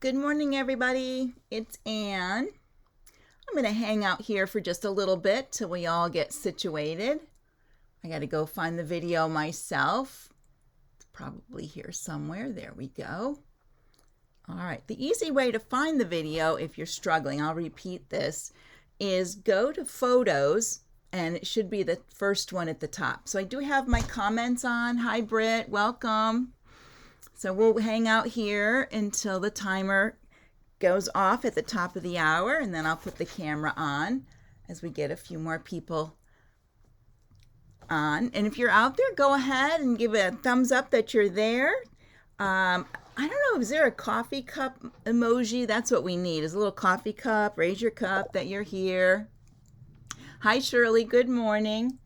Good morning, everybody. It's Anne. I'm going to hang out here for just a little bit till we all get situated. I got to go find the video myself. It's probably here somewhere. There we go. All right. The easy way to find the video, if you're struggling, I'll repeat this, is go to Photos, and it should be the first one at the top. So I do have my comments on. Hi, Britt. Welcome. So we'll hang out here until the timer goes off at the top of the hour, and then I'll put the camera on as we get a few more people on. And if you're out there, go ahead and give a thumbs up that you're there. I don't know, is there a coffee cup emoji? That's what we need, is a little coffee cup. Raise your cup that you're here. Hi, Shirley. Good morning.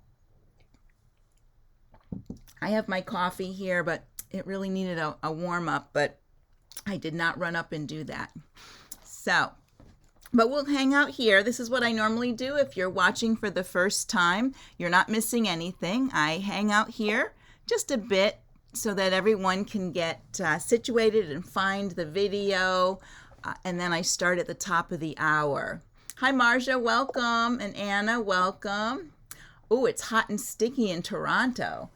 I have my coffee here, but it really needed a warm up, but I did not run up and do that. But we'll hang out here. This is what I normally do. If you're watching for the first time, you're not missing anything. I hang out here just a bit so that everyone can get situated and find the video. And then I start at the top of the hour. Hi, Marja, welcome. And Anna, welcome. Oh, it's hot and sticky in Toronto.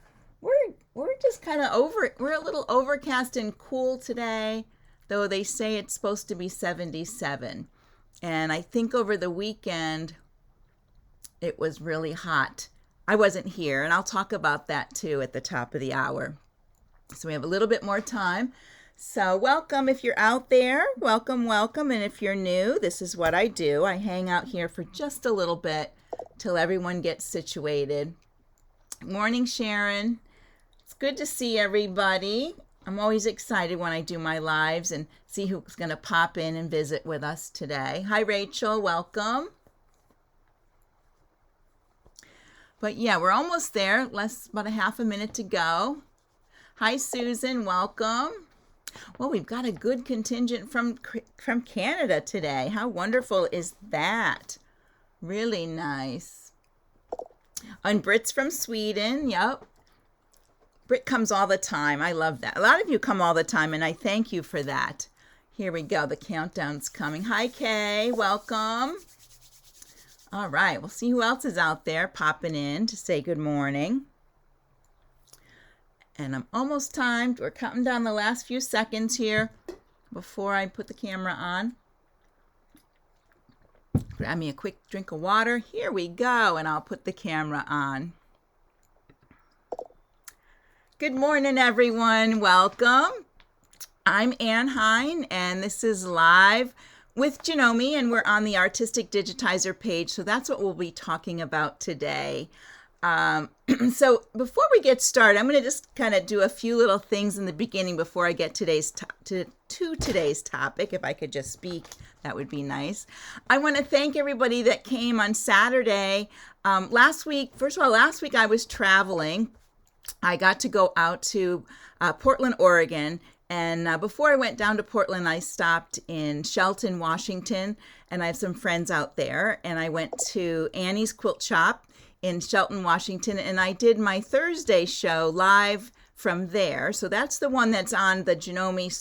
We're just kind of we're a little overcast and cool today, though they say it's supposed to be 77. And I think over the weekend, it was really hot. I wasn't here, and I'll talk about that too at the top of the hour. So we have a little bit more time. So welcome if you're out there. Welcome, welcome. And if you're new, this is what I do. I hang out here for just a little bit till everyone gets situated. Morning, Sharon. It's good to see everybody. I'm always excited when I do my lives and see who's going to pop in and visit with us today. Hi, Rachel. Welcome. But yeah, we're almost there. About a half a minute to go. Hi, Susan. Welcome. Well, we've got a good contingent from Canada today. How wonderful is that? Really nice. And Britt's from Sweden. Yep. Britt comes all the time. I love that. A lot of you come all the time, and I thank you for that. Here we go. The countdown's coming. Hi, Kay. Welcome. All right. We'll see who else is out there popping in to say good morning. And I'm almost timed. We're counting down the last few seconds here before I put the camera on. Grab me a quick drink of water. Here we go. And I'll put the camera on. Good morning, everyone. Welcome. I'm Anne Hein, and this is Live with Janome, and we're on the Artistic Digitizer page, so that's what we'll be talking about today. So before we get started, I'm going to just kind of do a few little things in the beginning before I get to today's topic. If I could just speak, that would be nice. I want to thank everybody that came on Saturday. Last week I was traveling. I got to go out to Portland, Oregon, and before I went down to Portland, I stopped in Shelton, Washington, and I have some friends out there, and I went to Annie's Quilt Shop in Shelton, Washington, and I did my Thursday show live from there. So that's the one that's on the Janome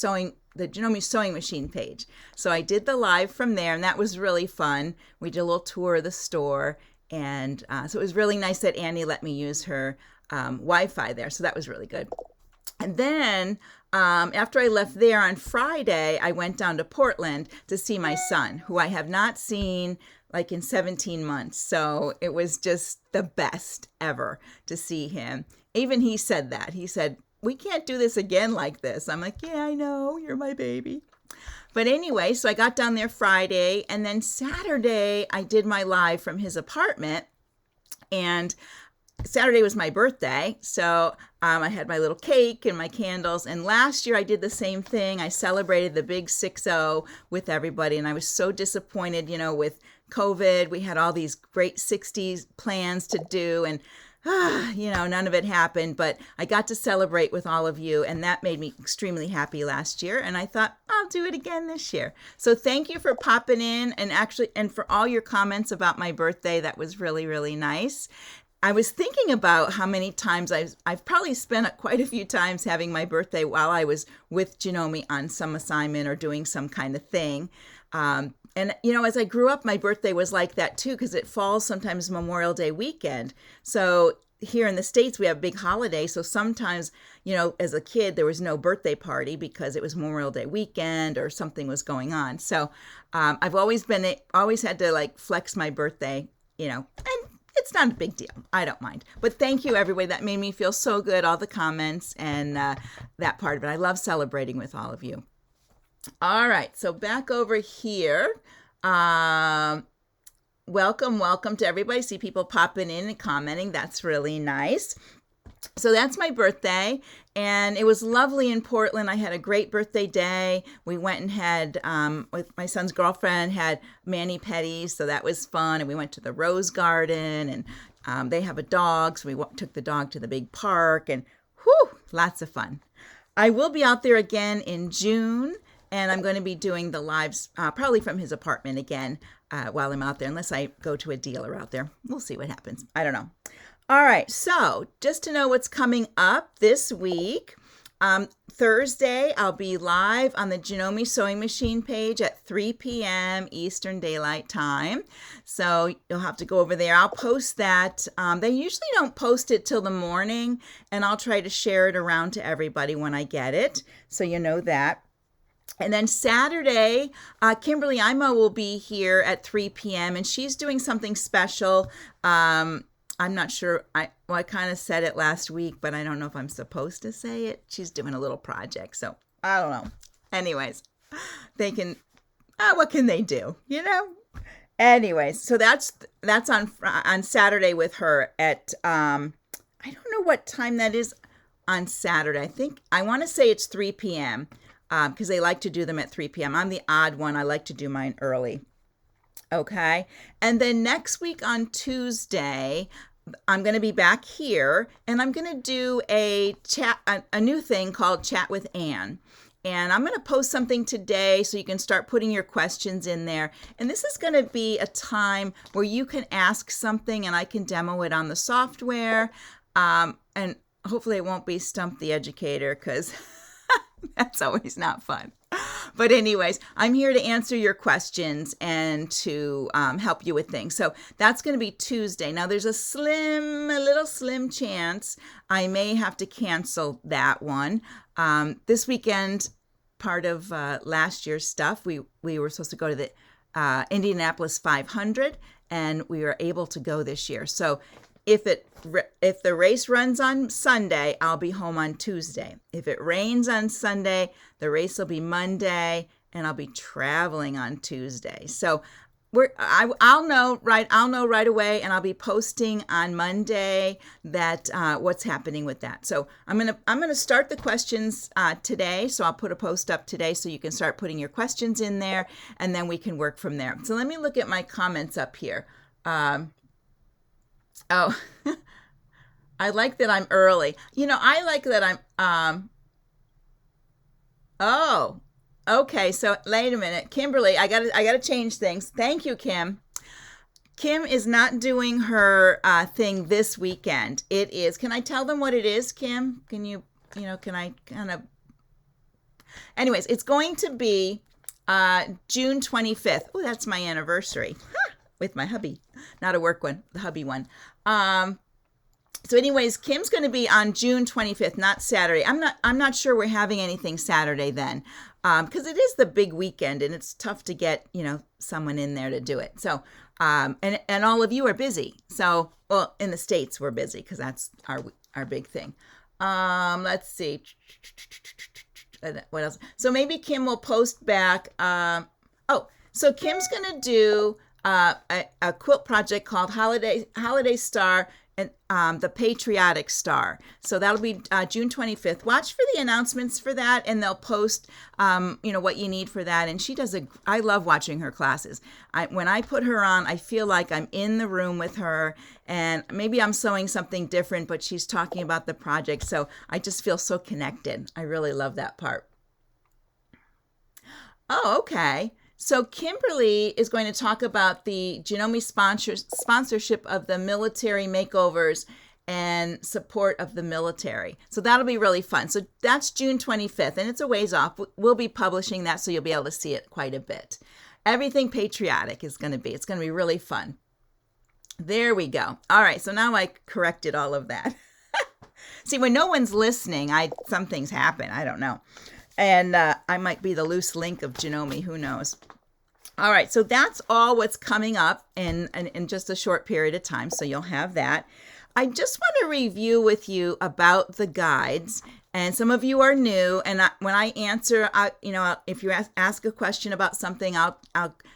Sewing Machine page. So I did the live from there, and that was really fun. We did a little tour of the store, and so it was really nice that Annie let me use her Wi-Fi there. So that was really good. And then after I left there on Friday, I went down to Portland to see my son, who I have not seen like in 17 months. So it was just the best ever to see him. Even he said that. He said, we can't do this again like this. I'm like, yeah, I know. You're my baby. But anyway, so I got down there Friday, and then Saturday I did my live from his apartment, and Saturday was my birthday, so I had my little cake and my candles, and last year I did the same thing. I celebrated the big 6-0 with everybody, and I was so disappointed, with COVID. We had all these great 60s plans to do, and none of it happened, but I got to celebrate with all of you, and that made me extremely happy last year, and I thought I'll do it again this year. So thank you for popping in, and for all your comments about my birthday. That was really, really nice. I was thinking about how many times I've probably spent quite a few times having my birthday while I was with Janome on some assignment or doing some kind of thing. And, as I grew up, my birthday was like that too, because it falls sometimes Memorial Day weekend. So here in the States, we have a big holiday. So sometimes, as a kid, there was no birthday party because it was Memorial Day weekend or something was going on. So I've always had to like flex my birthday, and it's not a big deal. I don't mind. But thank you, everybody. That made me feel so good, all the comments and that part of it. I love celebrating with all of you. All right, so back over here. Welcome to everybody. See people popping in and commenting. That's really nice. So that's my birthday, and it was lovely in Portland. I had a great birthday day. We went and had, with my son's girlfriend, had mani-pedis, so that was fun. And we went to the Rose Garden, and they have a dog, so we took the dog to the big park, and lots of fun. I will be out there again in June, and I'm going to be doing the lives probably from his apartment again while I'm out there, unless I go to a dealer out there. We'll see what happens. I don't know. All right, so just to know what's coming up this week, Thursday, I'll be live on the Janome Sewing Machine page at 3 p.m. Eastern Daylight Time. So you'll have to go over there. I'll post that. They usually don't post it till the morning, and I'll try to share it around to everybody when I get it, so you know that. And then Saturday, Kimberly Imo will be here at 3 p.m. and she's doing something special. I'm not sure. I kind of said it last week, but I don't know if I'm supposed to say it. She's doing a little project, so I don't know. Anyways, they can. What can they do? Anyways, so that's on Saturday with her at. I don't know what time that is on Saturday. I want to say it's 3 p.m. Because they like to do them at 3 p.m. I'm the odd one. I like to do mine early. Okay. And then next week on Tuesday, I'm going to be back here and I'm going to do a new thing called Chat with Ann. And I'm going to post something today so you can start putting your questions in there. And this is going to be a time where you can ask something and I can demo it on the software. And hopefully it won't be Stump the Educator, because that's always not fun. But anyways, I'm here to answer your questions and to help you with things. So that's going to be Tuesday. Now there's a little slim chance I may have to cancel that one. This weekend, part of last year's stuff, we were supposed to go to the Indianapolis 500, and we were able to go this year. So if the race runs on Sunday, I'll be home on Tuesday. If it rains on Sunday, the race will be Monday, and I'll be traveling on Tuesday. So I'll know right away, and I'll be posting on Monday that what's happening with that. So I'm gonna start the questions today. So I'll put a post up today so you can start putting your questions in there, and then we can work from there. So let me look at my comments up here. Oh, I like that I'm early. I like that I'm, oh, okay. So wait a minute, Kimberly, I gotta change things. Thank you, Kim. Kim is not doing her thing this weekend. It is, can I tell them what it is, Kim? Can you, can I kind of, anyways, it's going to be June 25th. Oh, that's my anniversary. With my hubby, not a work one, the hubby one. So anyways, Kim's going to be on June 25th, not Saturday. I'm not sure we're having anything Saturday then, because it is the big weekend and it's tough to get, someone in there to do it. So, and all of you are busy. So, well, in the States we're busy because that's our big thing. Let's see. What else? So maybe Kim will post back. So Kim's going to do a quilt project called Holiday Star and the Patriotic Star. So that'll be June 25th. Watch for the announcements for that, and they'll post, what you need for that. And she does I love watching her classes. When I put her on, I feel like I'm in the room with her, and maybe I'm sewing something different, but she's talking about the project. So I just feel so connected. I really love that part. Oh, okay. So Kimberly is going to talk about the Janome sponsorship of the military makeovers and support of the military. So that'll be really fun. So that's June 25th, and it's a ways off. We'll be publishing that, so you'll be able to see it quite a bit. Everything patriotic is going to be. It's going to be really fun. There we go. All right, so now I corrected all of that. See, when no one's listening, some things happen. I don't know. And I might be the loose link of Janome. Who knows? All right, so that's all what's coming up in just a short period of time. So you'll have that. I just want to review with you about the guides. And some of you are new, and when I answer, if you ask a question about something, I'll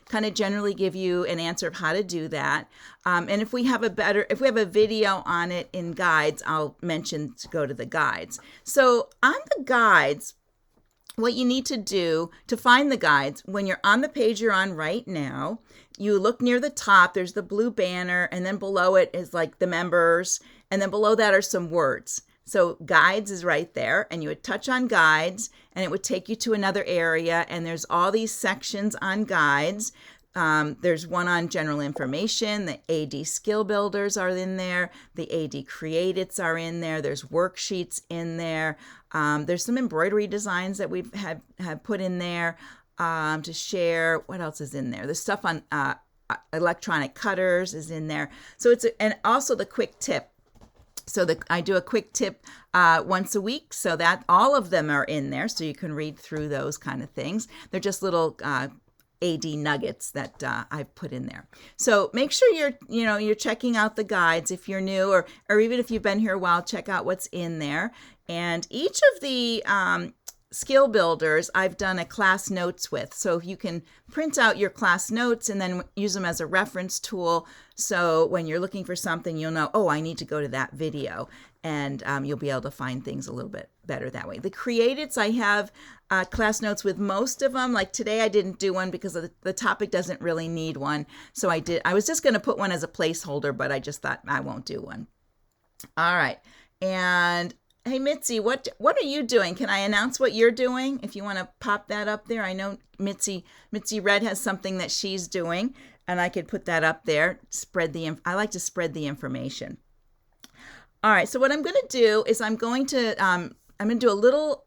kind of generally give you an answer of how to do that. And if we have a video on it in guides, I'll mention to go to the guides. So on the guides, what you need to do to find the guides, when you're on the page you're on right now, you look near the top, there's the blue banner, and then below it is like the members, and then below that are some words. So guides is right there, and you would touch on guides, and it would take you to another area, and there's all these sections on guides. There's one on general information, the AD skill builders are in there, the AD create-its are in there, there's worksheets in there, there's some embroidery designs that we've had put in there to share. What else is in there? The stuff on electronic cutters is in there. So and also the quick tip. So I do a quick tip once a week, so that all of them are in there, so you can read through those kind of things. They're just little AD nuggets that I've put in there. So make sure you're checking out the guides if you're new, or even if you've been here a while, check out what's in there. And each of the skill builders I've done a class notes with. So you can print out your class notes and then use them as a reference tool. So when you're looking for something, you'll know, oh, I need to go to that video. And you'll be able to find things a little bit better that way. The create-its, I have class notes with most of them. Like today I didn't do one because the topic doesn't really need one. So I was just going to put one as a placeholder, but I just thought I won't do one. All right. And hey, Mitzi, what are you doing? Can I announce what you're doing? If you want to pop that up there. I know Mitzi Red has something that she's doing, and I could put that up there. I like to spread the information. All right, so what I'm going to do is I'm going to do a little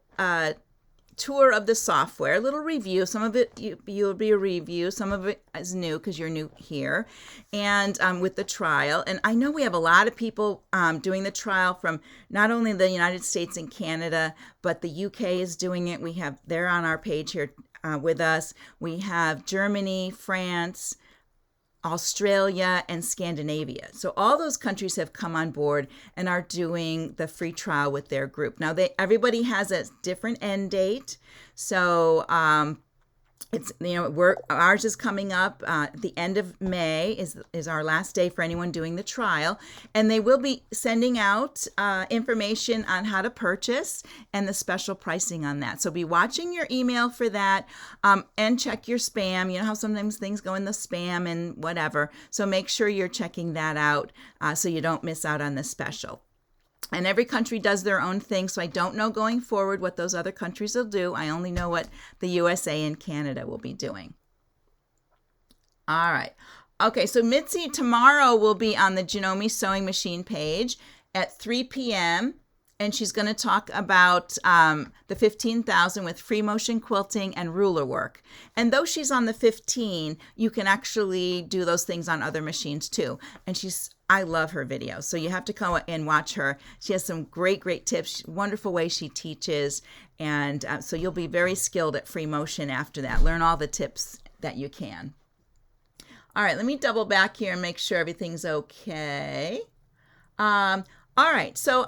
tour of the software, a little review. Some of it you'll be a review. Some of it is new because you're new here, and with the trial. And I know we have a lot of people doing the trial from not only the United States and Canada, but the UK is doing it. They're on our page here with us. We have Germany, France, Australia, and Scandinavia. So all those countries have come on board and are doing the free trial with their group. Now everybody has a different end date. So it's ours is coming up at the end of May is our last day for anyone doing the trial, and they will be sending out information on how to purchase and the special pricing on that. So be watching your email for that, and check your spam. You know how sometimes things go in the spam and whatever. So make sure you're checking that out so you don't miss out on the special. And every country does their own thing, so I don't know going forward what those other countries will do. I only know what the USA and Canada will be doing. All right. Okay, so Mitzi tomorrow will be on the Janome Sewing Machine page at 3 p.m., and she's going to talk about the 15,000 with free motion quilting and ruler work. And though she's on the 15, you can actually do those things on other machines too. And I love her videos, so you have to come and watch her. She has some great tips, wonderful way she teaches, and so you'll be very skilled at free motion after that. Learn all the tips that you can. All right, let me double back here and make sure everything's okay. All right, so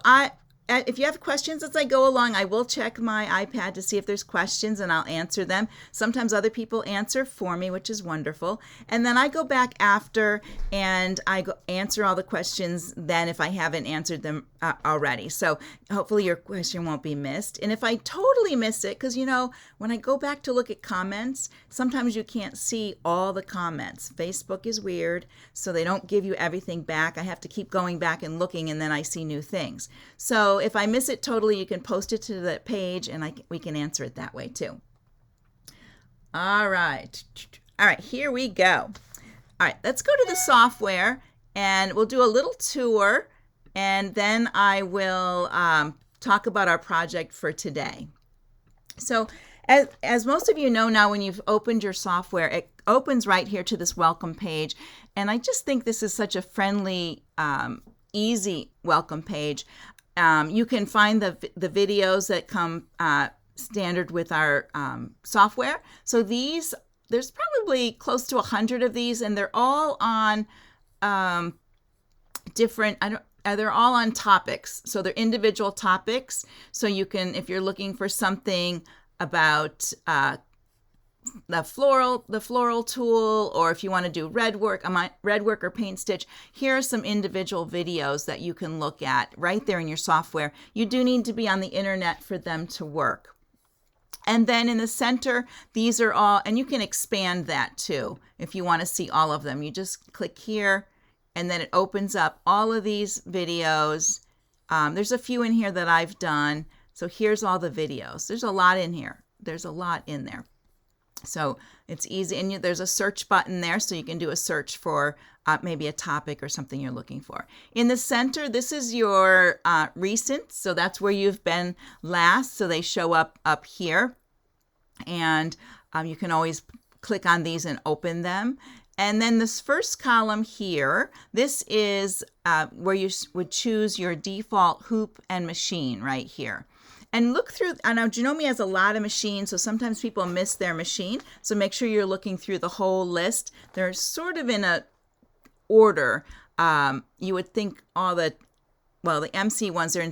if you have questions as I go along, I will check my iPad to see if there's questions, and I'll answer them. Sometimes other people answer for me, which is wonderful. And then I go back after and I answer all the questions then if I haven't answered them already. So hopefully your question won't be missed. And if I totally miss it, because when I go back to look at comments, sometimes you can't see all the comments. Facebook is weird, so they don't give you everything back. I have to keep going back and looking, and then I see new things. So if I miss it totally, you can post it to the page, and we can answer it that way too. All right. All right, here we go. All right, let's go to the software and we'll do a little tour, and then I will talk about our project for today. So as most of you know now, when you've opened your software, it opens right here to this welcome page. And I just think this is such a friendly, easy welcome page. You can find the videos that come standard with our software. So there's probably close to 100 of these, and they're all on different, they're all on topics. So they're individual topics. So you can, if you're looking for something about the floral tool, or if you want to do red work or paint stitch, here are some individual videos that you can look at right there in your software. You do need to be on the internet for them to work. And then in the center, these are all, and you can expand that too if you want to see all of them. You just click here, and then it opens up all of these videos. There's a few in here that I've done. So here's all the videos. There's a lot in here. There's a lot in there. So it's easy, and there's a search button there, so you can do a search for maybe a topic or something you're looking for. In the center, this is your recent, so that's where you've been last, so they show up here, and you can always click on these and open them. And then this first column here, this is where you would choose your default hoop and machine right here. And look through, I know Janome has a lot of machines, so sometimes people miss their machine. So make sure you're looking through the whole list. They're sort of in a order. You would think the MC ones are in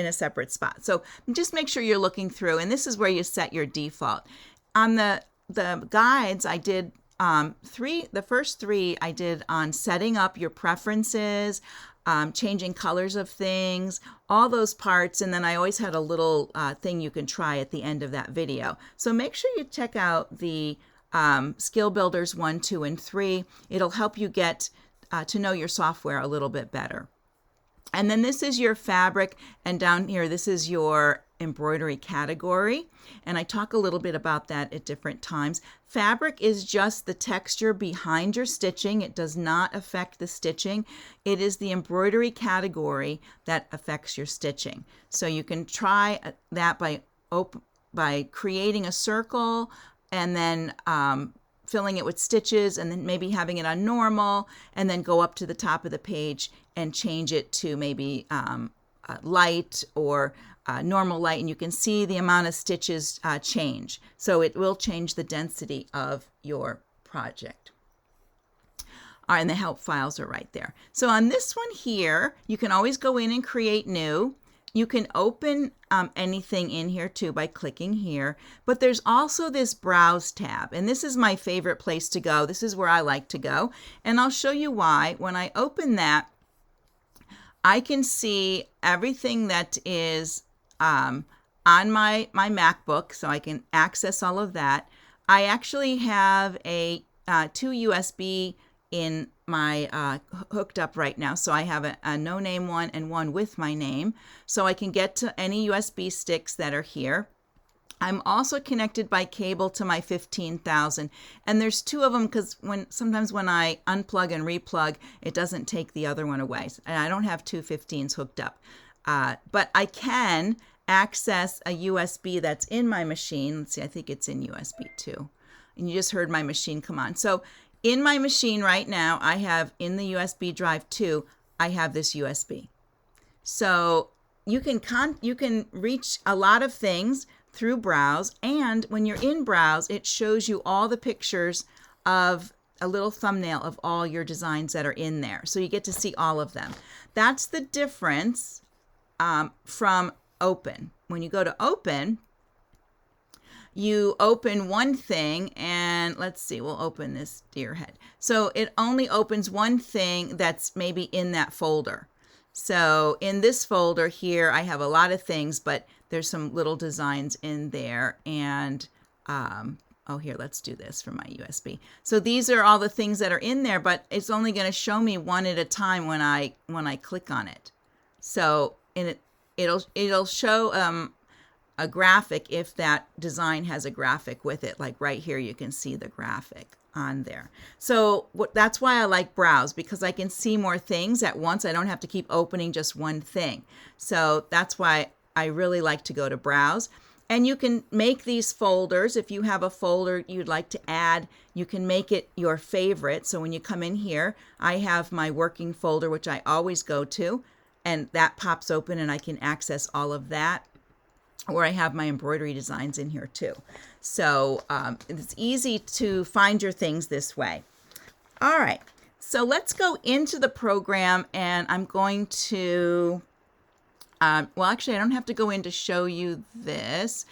a separate spot. So just make sure you're looking through, and this is where you set your default. On the guides, I did the first three I did on setting up your preferences, changing colors of things, all those parts, and then I always had a little thing you can try at the end of that video. So make sure you check out the Skill Builders 1, 2, and 3. It'll help you get to know your software a little bit better. And then this is your fabric, and down here this is your embroidery category, and I talk a little bit about that at different times. Fabric is just the texture behind your stitching. It does not affect the stitching. It is the embroidery category that affects your stitching. So you can try that by creating a circle and then filling it with stitches, and then maybe having it on normal, and then go up to the top of the page and change it to maybe light or normal light, and you can see the amount of stitches change. So it will change the density of your project. All right, and the help files are right there. So on this one here, you can always go in and create new. You can open anything in here too by clicking here, but there's also this Browse tab, and this is my favorite place to go. This is where I like to go, and I'll show you why. When I open that, I can see everything that is on my MacBook, so I can access all of that. I actually have two USB in my hooked up right now, so I have a no name one and one with my name, so I can get to any USB sticks that are here. I'm also connected by cable to my 15,000, and there's two of them because sometimes when I unplug and replug, it doesn't take the other one away, and I don't have two 15s hooked up, but I can access a USB that's in my machine. Let's see, I think it's in USB 2, and you just heard my machine come on. So in my machine right now, I have in the USB drive 2, I have this USB. So you can reach a lot of things through Browse, and when you're in Browse, it shows you all the pictures of a little thumbnail of all your designs that are in there. So you get to see all of them. That's the difference from Open. When you go to Open, you open one thing, and let's see, we'll open this deer head. So it only opens one thing that's maybe in that folder. So in this folder here, I have a lot of things, but there's some little designs in there. And oh, here, let's do this for my USB. So these are all the things that are in there, but it's only going to show me one at a time when I click on it. So it'll show a graphic if that design has a graphic with it. Like right here, you can see the graphic on there. So that's why I like Browse, because I can see more things at once. I don't have to keep opening just one thing. So that's why I really like to go to Browse. And you can make these folders. If you have a folder you'd like to add, you can make it your favorite. So when you come in here, I have my working folder, which I always go to, and that pops open and I can access all of that. Or I have my embroidery designs in here too. So it's easy to find your things this way. All right, so let's go into the program, and I'm going to, well, actually, I don't have to go in to show you this.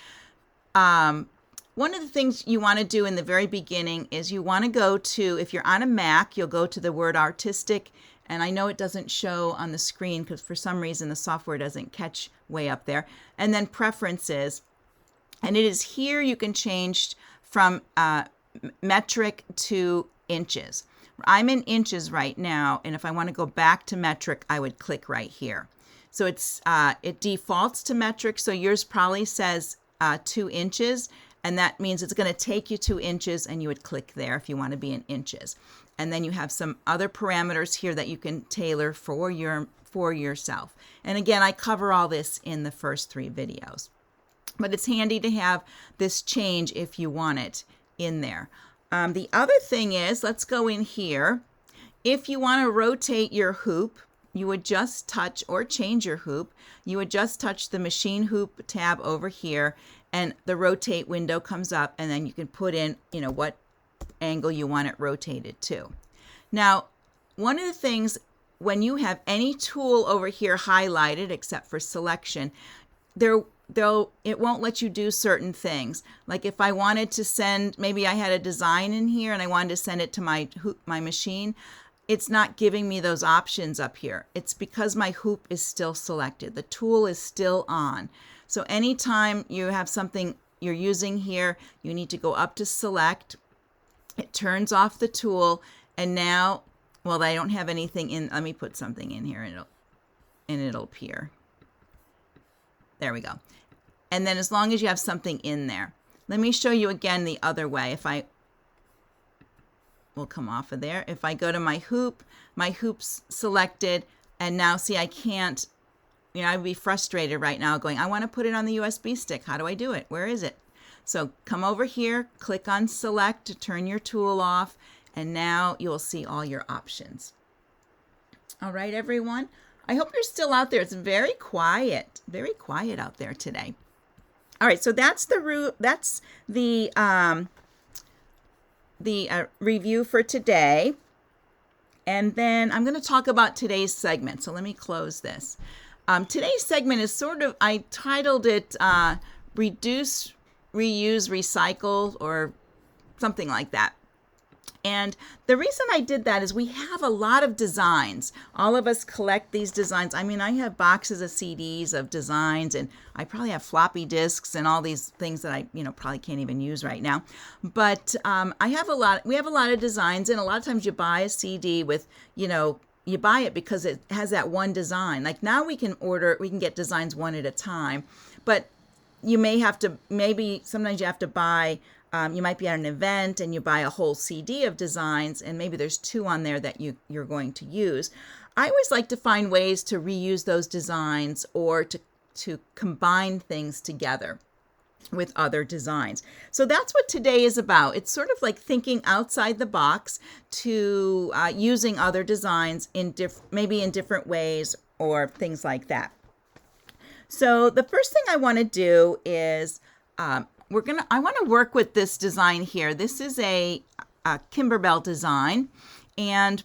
One of the things you want to do in the very beginning is you want to go to, if you're on a Mac, you'll go to the word artistic. And I know it doesn't show on the screen because for some reason the software doesn't catch way up there. And then preferences. And it is here you can change from metric to inches. I'm in inches right now. And if I want to go back to metric, I would click right here. So it defaults to metric. So yours probably says 2 inches. And that means it's going to take you 2 inches, and you would click there if you want to be in inches. And then you have some other parameters here that you can tailor for yourself. And again, I cover all this in the first 3 videos. But it's handy to have this change if you want it in there. The other thing is, let's go in here. If you want to rotate your hoop, you would just touch, or change your hoop, you would just touch the machine hoop tab over here, and the rotate window comes up, and then you can put in, what angle you want it rotated to. Now, one of the things, when you have any tool over here highlighted, except for selection, it won't let you do certain things. Like if I wanted to send, maybe I had a design in here and I wanted to send it to my machine, it's not giving me those options up here. It's because my hoop is still selected. The tool is still on. So anytime you have something you're using here, you need to go up to select. It turns off the tool, and now, well, I don't have anything in. Let me put something in here, and it'll appear. There we go. And then as long as you have something in there. Let me show you again the other way. We'll come off of there. If I go to my hoop's selected, and now see I can't, I'd be frustrated right now going, I want to put it on the USB stick. How do I do it? Where is it? So come over here, click on select to turn your tool off, and now you'll see all your options. All right, everyone. I hope you're still out there. It's very quiet out there today. All right, so that's the review for today. And then I'm going to talk about today's segment. So let me close this. Today's segment is I titled it Reduce, Reuse, Recycle, or something like that. And the reason I did that is we have a lot of designs. All of us collect these designs. I mean, I have boxes of CDs of designs, and I probably have floppy disks and all these things that I, probably can't even use right now. But we have a lot of designs, and a lot of times you buy a CD with, you buy it because it has that one design. Like now we can get designs one at a time, but you sometimes you have to buy, you might be at an event and you buy a whole CD of designs, and maybe there's 2 on there that you're going to use. I always like to find ways to reuse those designs or to combine things together with other designs. So that's what today is about. It's sort of like thinking outside the box to using other designs maybe in different ways or things like that. So the first thing I want to do is I want to work with this design here. This is a Kimberbell design, and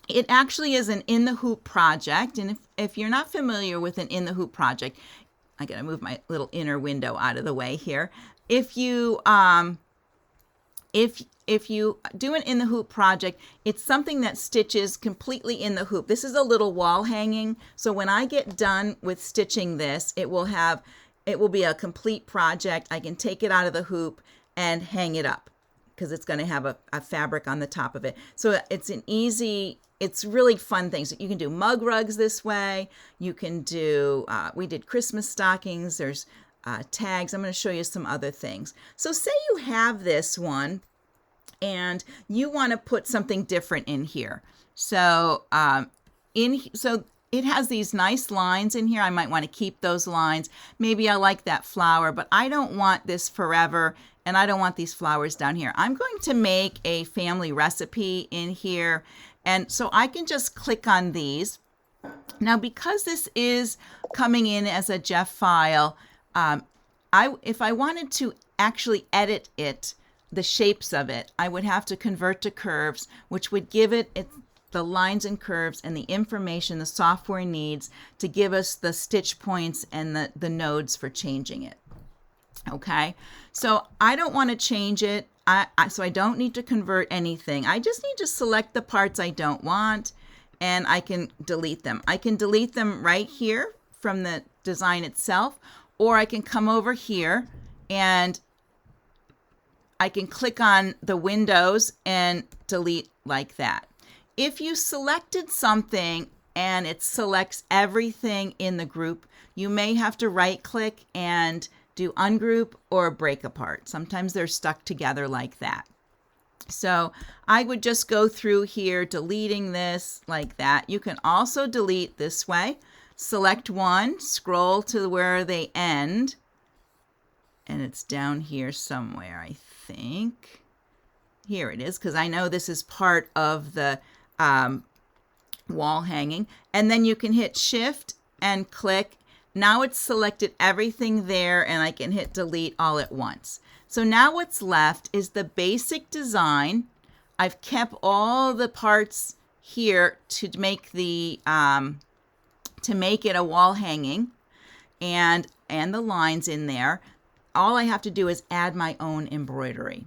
it actually is an In the Hoop project. And if you're not familiar with an In the Hoop project, I got to move my little inner window out of the way here. If you do an In the Hoop project, it's something that stitches completely in the hoop. This is a little wall hanging. So when I get done with stitching this, it will be a complete project. I can take it out of the hoop and hang it up because it's going to have a fabric on the top of it. So it's really fun things. You can do mug rugs this way. You can do, we did Christmas stockings. There's tags. I'm going to show you some other things. So say you have this one and you want to put something different in here. So so it has these nice lines in here. I might want to keep those lines. Maybe I like that flower, but I don't want this forever, and I don't want these flowers down here. I'm going to make a family recipe in here, and so I can just click on these. Now, because this is coming in as a JEF file, if I wanted to actually edit it, the shapes of it, I would have to convert to curves, which would give it the lines and curves and the information the software needs to give us the stitch points and the nodes for changing it. Okay, so I don't want to change it, so I don't need to convert anything. I just need to select the parts I don't want, and I can delete them. I can delete them right here from the design itself, or I can come over here and I can click on the windows and delete like that. If you selected something and it selects everything in the group, you may have to right click and do ungroup or break apart. Sometimes they're stuck together like that. So I would just go through here deleting this like that. You can also delete this way. Select one, scroll to where they end, and it's down here somewhere, I think. Here it is, because I know this is part of the wall hanging. And then you can hit Shift and click. Now it's selected everything there, and I can hit delete all at once. So now what's left is the basic design. I've kept all the parts here to make the to make it a wall hanging, and the lines in there. All I have to do is add my own embroidery.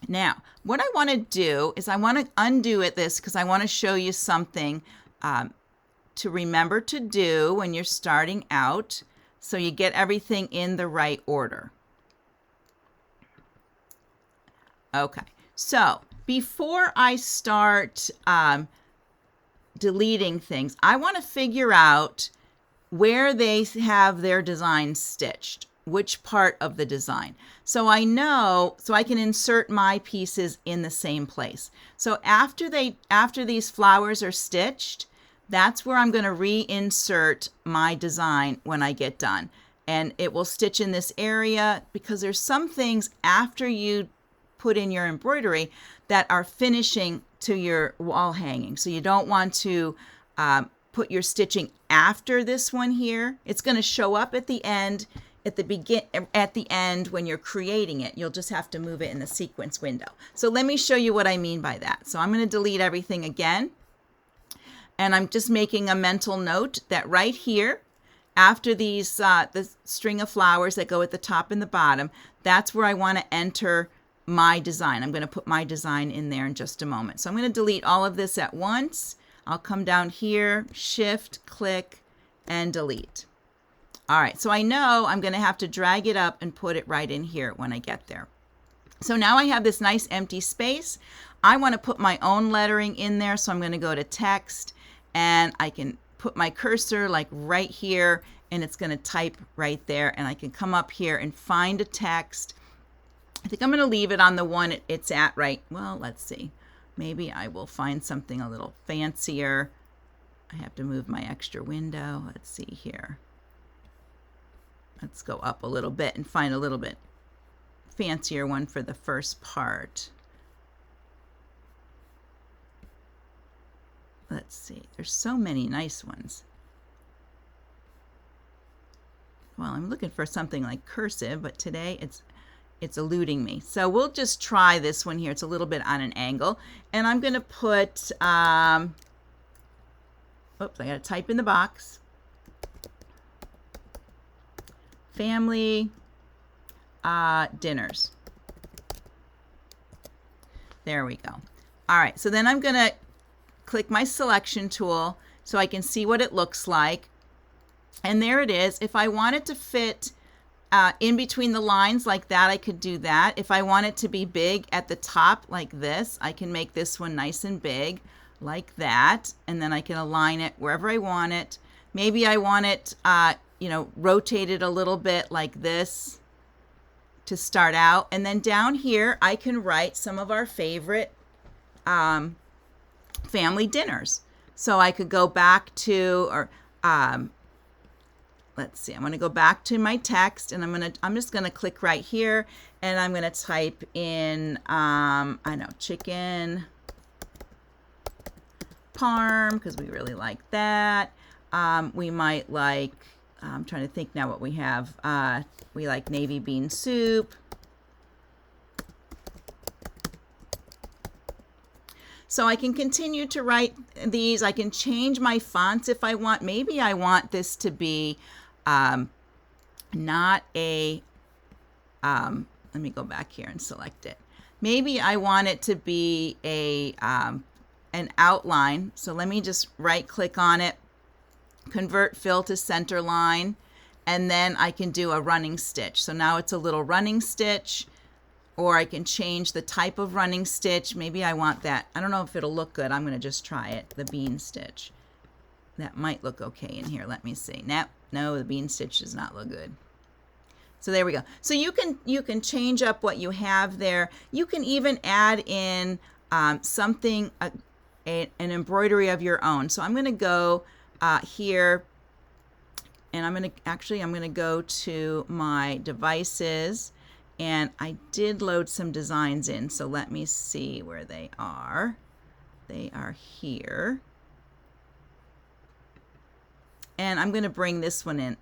Now, what I want to do is I want to undo this because I want to show you something to remember to do when you're starting out, so you get everything in the right order. Okay, so before I start deleting things, I want to figure out where they have their design stitched, which part of the design. So I know, so I can insert my pieces in the same place. So after these flowers are stitched, that's where I'm going to reinsert my design when I get done. And it will stitch in this area because there's some things after you put in your embroidery that are finishing to your wall hanging. So you don't want to put your stitching after this one here. It's going to show up at the end, at the end when you're creating it. You'll just have to move it in the sequence window. So let me show you what I mean by that. So I'm going to delete everything again. And I'm just making a mental note that right here, after these the string of flowers that go at the top and the bottom, that's where I want to enter my design. I'm going to put my design in there in just a moment. So I'm going to delete all of this at once. I'll come down here, Shift, click, and delete. All right, so I know I'm going to have to drag it up and put it right in here when I get there. So now I have this nice empty space. I want to put my own lettering in there, so I'm going to go to Text, and I can put my cursor like right here, and it's going to type right there, and I can come up here and find a text. I think I'm going to leave it on the one it's at right. Well, let's see. Maybe I will find something a little fancier. I have to move my extra window. Let's see here. Let's go up a little bit and find a little bit fancier one for the first part. Let's see. There's so many nice ones. Well, I'm looking for something like cursive, but today it's eluding me. So we'll just try this one here. It's a little bit on an angle. And I'm going to put, oops, I got to type in the box. Family dinners. There we go. All right, so then I'm going to click my selection tool so I can see what it looks like. And there it is. If I want it to fit in between the lines like that, I could do that. If I want it to be big at the top like this, I can make this one nice and big like that. And then I can align it wherever I want it. Maybe I want it, rotate it a little bit like this to start out. And then down here, I can write some of our favorite family dinners. So I could go back to, or let's see, I'm going to go back to my text, and I'm just going to click right here, and I'm going to type in, chicken parm, because we really like that. We might like, I'm trying to think now what we have. We like navy bean soup. So I can continue to write these. I can change my fonts if I want. Maybe I want this to be not a, let me go back here and select it. Maybe I want it to be a an outline. So let me just right click on it, convert fill to center line, and then I can do a running stitch. So now it's a little running stitch, or I can change the type of running stitch. Maybe I want that. I don't know if it'll look good. I'm going to just try it, the bean stitch. That might look okay in here. Let me see. No, the bean stitch does not look good. So there we go. So you can change up what you have there. You can even add in something, an embroidery of your own. So I'm going to go here, and I'm going to go to my devices, and I did load some designs in. So let me see where they are. They are here. And I'm going to bring this one in.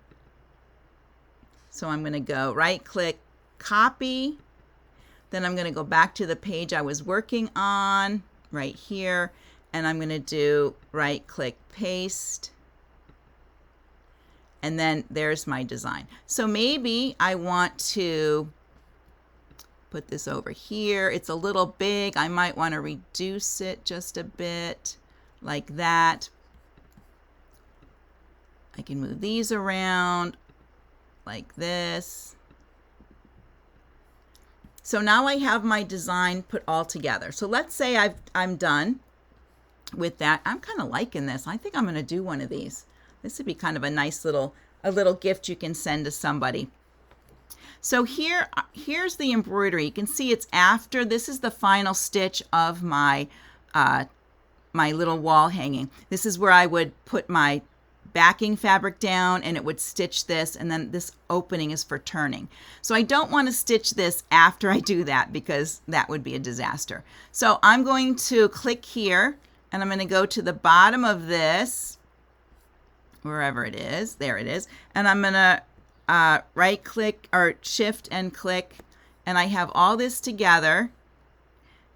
So I'm going to go right click, copy. Then I'm going to go back to the page I was working on right here. And I'm going to do right click, paste. And then there's my design. So maybe I want to put this over here. It's a little big. I might want to reduce it just a bit like that. I can move these around like this. So now I have my design put all together. So let's say I'm done with that. I'm kind of liking this. I think I'm going to do one of these. This would be kind of a nice little gift you can send to somebody. So here's the embroidery. You can see it's after. This is the final stitch of my my little wall hanging. This is where I would put my backing fabric down, and it would stitch this, and then this opening is for turning. So I don't want to stitch this after I do that, because that would be a disaster. So I'm going to click here, and I'm going to go to the bottom of this, wherever it is. There it is. And I'm going to right click, or shift and click, and I have all this together.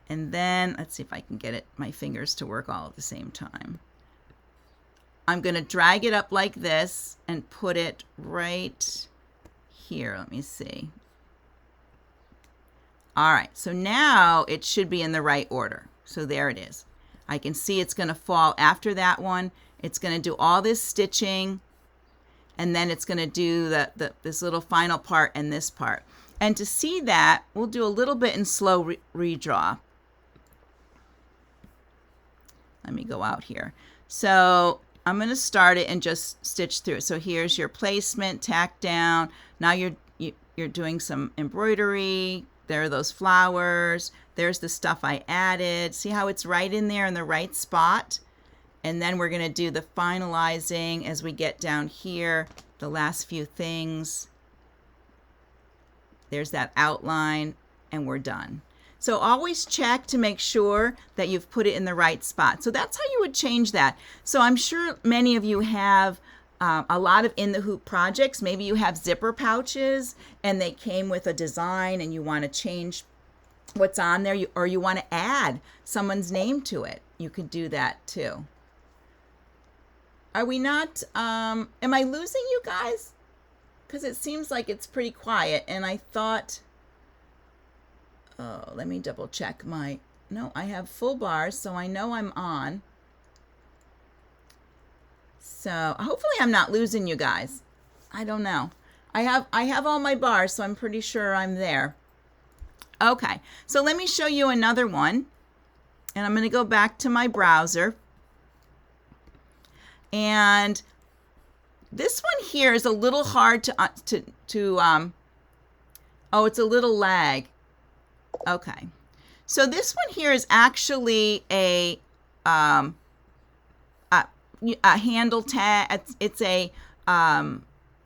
And then let's see if I can get my fingers to work all at the same time. I'm going to drag it up like this and put it right here. Let me see. All right, so now it should be in the right order. So there it is. I can see it's going to fall after that one. It's going to do all this stitching, and then it's going to do this little final part and this part. And to see that, we'll do a little bit in slow redraw. Let me go out here. So I'm going to start it and just stitch through it. So here's your placement, tack down. Now you're doing some embroidery. There are those flowers. There's the stuff I added. See how it's right in there in the right spot? And then we're going to do the finalizing as we get down here, the last few things. There's that outline, and we're done. So always check to make sure that you've put it in the right spot. So that's how you would change that. So I'm sure many of you have a lot of in the hoop projects. Maybe you have zipper pouches and they came with a design and you want to change what's on there, or you want to add someone's name to it. You could do that too. Are we not, am I losing you guys? Because it seems like it's pretty quiet, and I thought, oh, let me double check no, I have full bars, so I know I'm on. So hopefully I'm not losing you guys. I don't know. I have all my bars, so I'm pretty sure I'm there. Okay, so let me show you another one. And I'm going to go back to my browser. And This one here is a little hard oh, it's a little lag. Okay. So this one here is actually a handle tag. It's a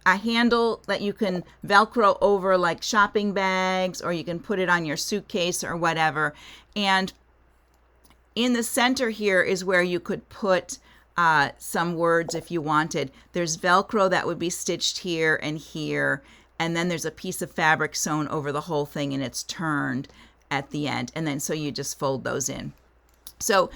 handle that you can Velcro over like shopping bags, or you can put it on your suitcase or whatever. And in the center here is where you could put some words if you wanted. There's Velcro that would be stitched here and here, and then there's a piece of fabric sewn over the whole thing, and it's turned at the end, and then so you just fold those in. So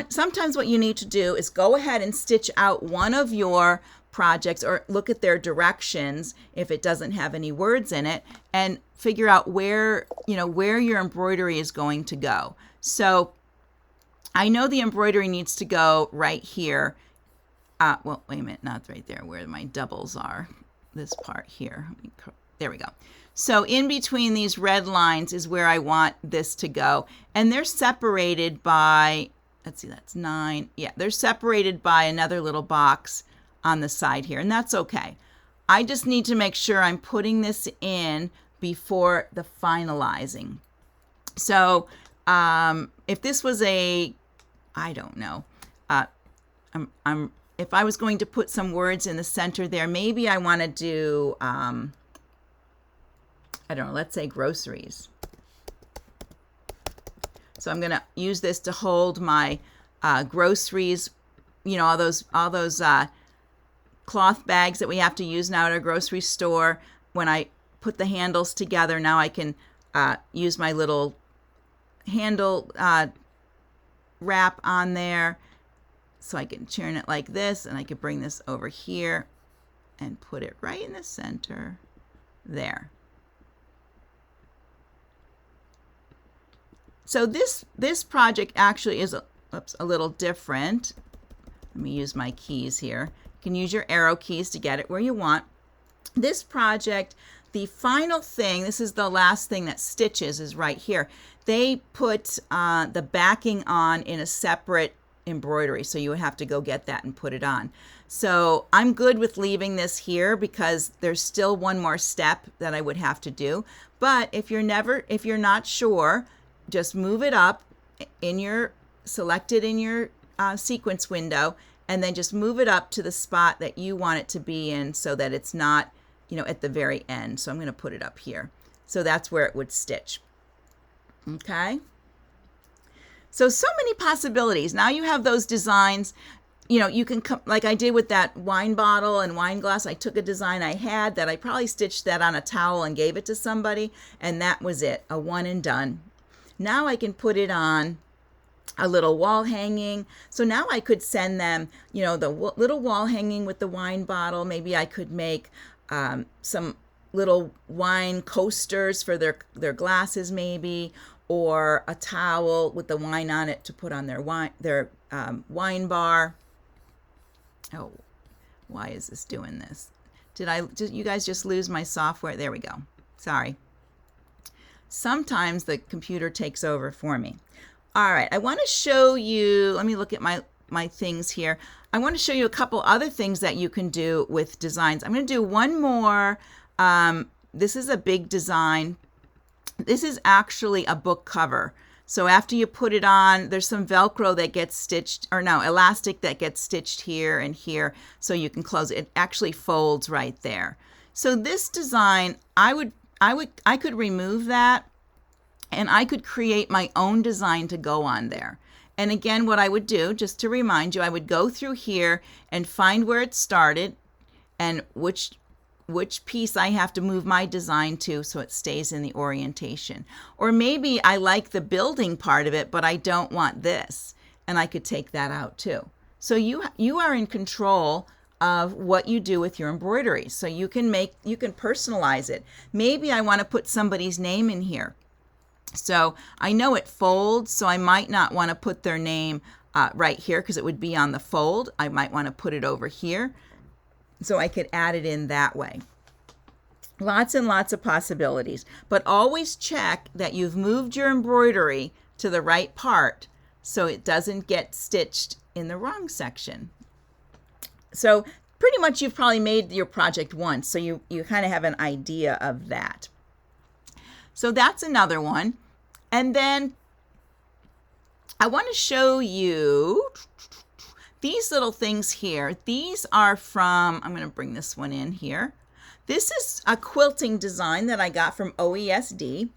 sometimes what you need to do is go ahead and stitch out one of your projects, or look at their directions if it doesn't have any words in it, and figure out where your embroidery is going to go. So I know the embroidery needs to go right here. Well, wait a minute, not right there where my doubles are. This part here. There we go. So in between these red lines is where I want this to go. And they're separated by, let's see, that's 9. Yeah, they're separated by another little box on the side here, and that's okay. I just need to make sure I'm putting this in before the finalizing. So if this was a, I don't know, if I was going to put some words in the center there, maybe I want to do, I don't know, let's say groceries. So I'm going to use this to hold my groceries, all those cloth bags that we have to use now at our grocery store. When I put the handles together, now I can use my little handle wrap on there. So I can turn it like this, and I can bring this over here and put it right in the center there. So this project actually is a little different. Let me use my keys here. You can use your arrow keys to get it where you want. This project, the final thing, this is the last thing that stitches, is right here. They put the backing on in a separate embroidery, so you would have to go get that and put it on. So I'm good with leaving this here because there's still one more step that I would have to do. But if you're not sure, just move it up select it in your sequence window, and then just move it up to the spot that you want it to be in, so that it's not, at the very end. So I'm going to put it up here. So that's where it would stitch. Okay. So many possibilities. Now you have those designs. You can come, like I did with that wine bottle and wine glass. I took a design I had that I probably stitched that on a towel and gave it to somebody, and that was it, a one and done. Now I can put it on a little wall hanging. So now I could send them, the little wall hanging with the wine bottle. Maybe I could make some little wine coasters for their glasses, maybe, or a towel with the wine on it to put on their wine bar. Oh, why is this doing this? Did you guys just lose my software? There we go. Sorry. Sometimes the computer takes over for me. All right, I want to show you, let me look at my things here. I want to show you a couple other things that you can do with designs. I'm going to do one more. This is a big design. This is actually a book cover. So after you put it on, there's some Velcro that gets stitched, or no, elastic that gets stitched here and here, so you can close it. It actually folds right there. So this design, I could remove that, and I could create my own design to go on there. And again, what I would do, just to remind you, I would go through here and find where it started and which piece I have to move my design to so it stays in the orientation. Or maybe I like the building part of it, but I don't want this, and I could take that out too. So you are in control of what you do with your embroidery. So you can personalize it. Maybe I want to put somebody's name in here. So I know it folds, so I might not want to put their name right here because it would be on the fold. I might want to put it over here, so I could add it in that way. Lots and lots of possibilities, but always check that you've moved your embroidery to the right part so it doesn't get stitched in the wrong section. So pretty much you've probably made your project once, so you kind of have an idea of that. So that's another one. And then I want to show you these little things here. These are from, I'm going to bring this one in here. This is a quilting design that I got from OESD.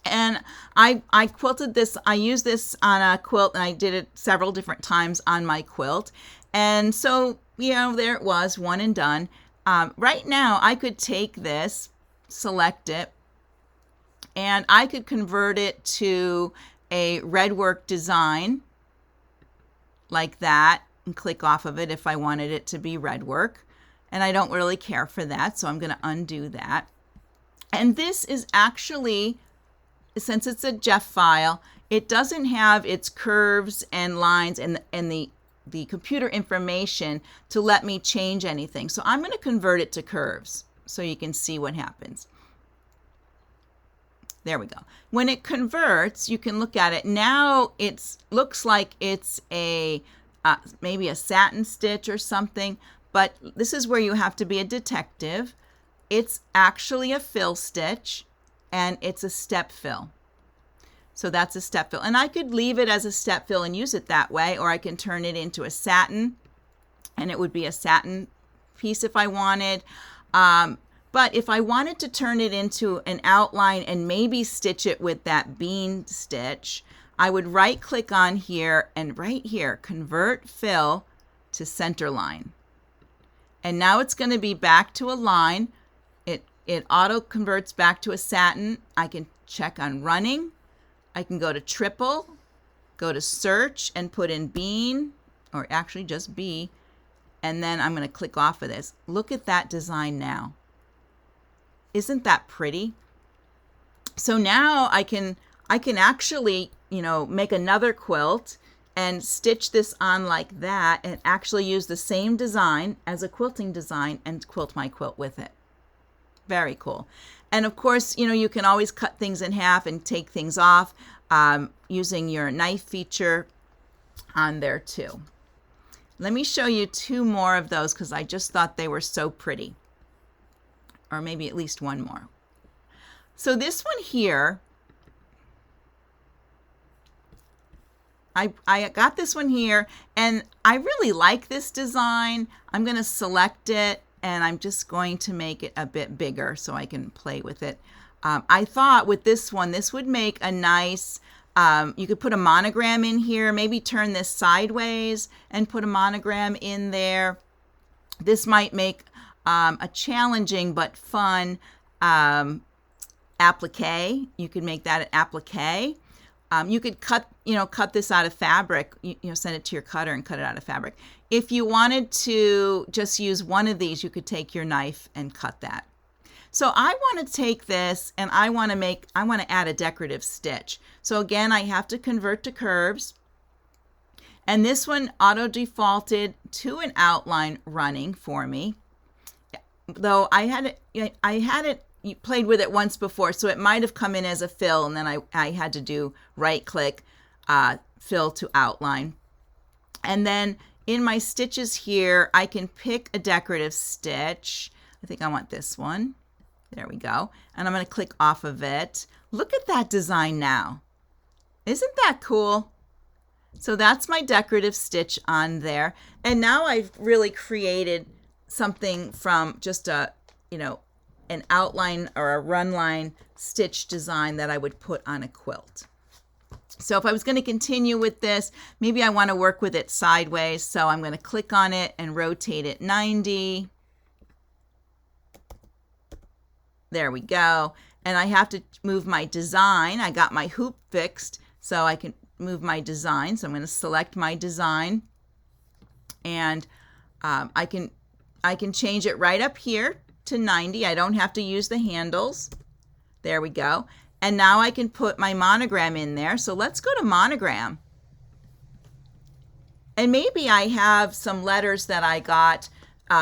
And I quilted this, I used this on a quilt, and I did it several different times on my quilt. And so, you know, there it was, one and done. Right now, I could take this, select it, and I could convert it to a Redwork design like that and click off of it if I wanted it to be Redwork. And I don't really care for that, so I'm going to undo that. And this is actually, since it's a JEF file, it doesn't have its curves and lines and the computer information to let me change anything. So I'm going to convert it to curves so you can see what happens. There we go. When it converts, you can look at it. Now it looks like it's a maybe a satin stitch or something, but this is where you have to be a detective. It's actually a fill stitch, and it's a step fill. So that's a step fill. And I could leave it as a step fill and use it that way, or I can turn it into a satin, and it would be a satin piece if I wanted. But if I wanted to turn it into an outline and maybe stitch it with that bean stitch, I would right click on here and right here, convert fill to center line. And now it's going to be back to a line. It auto converts back to a satin. I can check on running. I can go to triple, go to search and put in bean, or actually just B, and then I'm going to click off of this. Look at that design now. Isn't that pretty? So now I can actually, you know, make another quilt and stitch this on like that and actually use the same design as a quilting design and quilt my quilt with it. Very cool. And of course, you know, you can always cut things in half and take things off using your knife feature on there too. Let me show you two more of those because I just thought they were so pretty. Or maybe at least one more. So this one here, I got this one here, and I really like this design. I'm going to select it, and I'm just going to make it a bit bigger so I can play with it. I thought with this one, this would make a nice, you could put a monogram in here, maybe turn this sideways and put a monogram in there. This might make a challenging but fun applique. You could make that an applique. You could cut this out of fabric, send it to your cutter and cut it out of fabric. If you wanted to just use one of these, you could take your knife and cut that. So I want to take this and I want to add a decorative stitch. So again, I have to convert to curves. And this one auto defaulted to an outline running for me. Though I had it played with it once before, so it might have come in as a fill, and then I had to do right click, fill to outline. And then in my stitches here, I can pick a decorative stitch. I think I want this one. There we go. And I'm going to click off of it. Look at that design now. Isn't that cool? So that's my decorative stitch on there. And now I've really created something from just an outline or a run line stitch design that I would put on a quilt. So if I was going to continue with this, maybe I want to work with it sideways. So I'm going to click on it and rotate it 90. There we go. And I have to move my design. I got my hoop fixed so I can move my design. So I'm going to select my design, and I can change it right up here to 90. I don't have to use the handles. There we go. And now I can put my monogram in there. So let's go to monogram. And maybe I have some letters that I got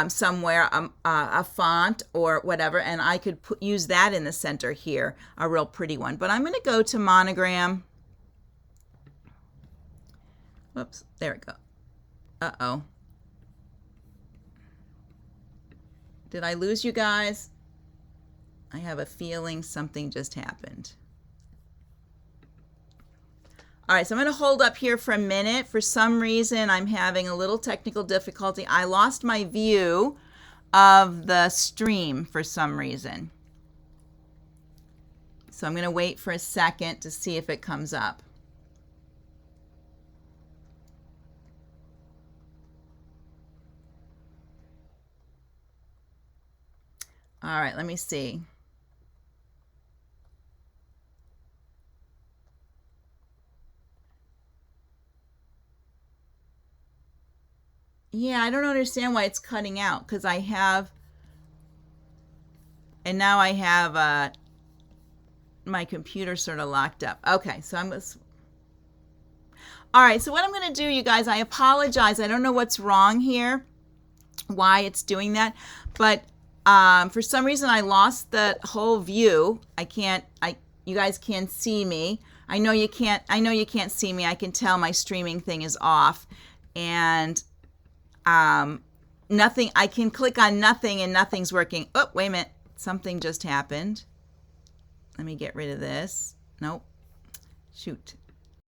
somewhere, a font or whatever, and I could use that in the center here, a real pretty one. But I'm going to go to monogram. Whoops, there we go. Uh-oh. Did I lose you guys? I have a feeling something just happened. All right, so I'm going to hold up here for a minute. For some reason, I'm having a little technical difficulty. I lost my view of the stream for some reason. So I'm going to wait for a second to see if it comes up. All right, let me see. Yeah, I don't understand why it's cutting out, because I have, and now I have my computer sort of locked up. Okay, so I'm going to, all right, so what I'm going to do, you guys, I apologize. I don't know what's wrong here, why it's doing that, but for some reason I lost the whole view. You guys can't see me. I know you can't see me. I can tell my streaming thing is off, and nothing, I can click on nothing and nothing's working. Oh, wait a minute. Something just happened. Let me get rid of this. Nope. Shoot.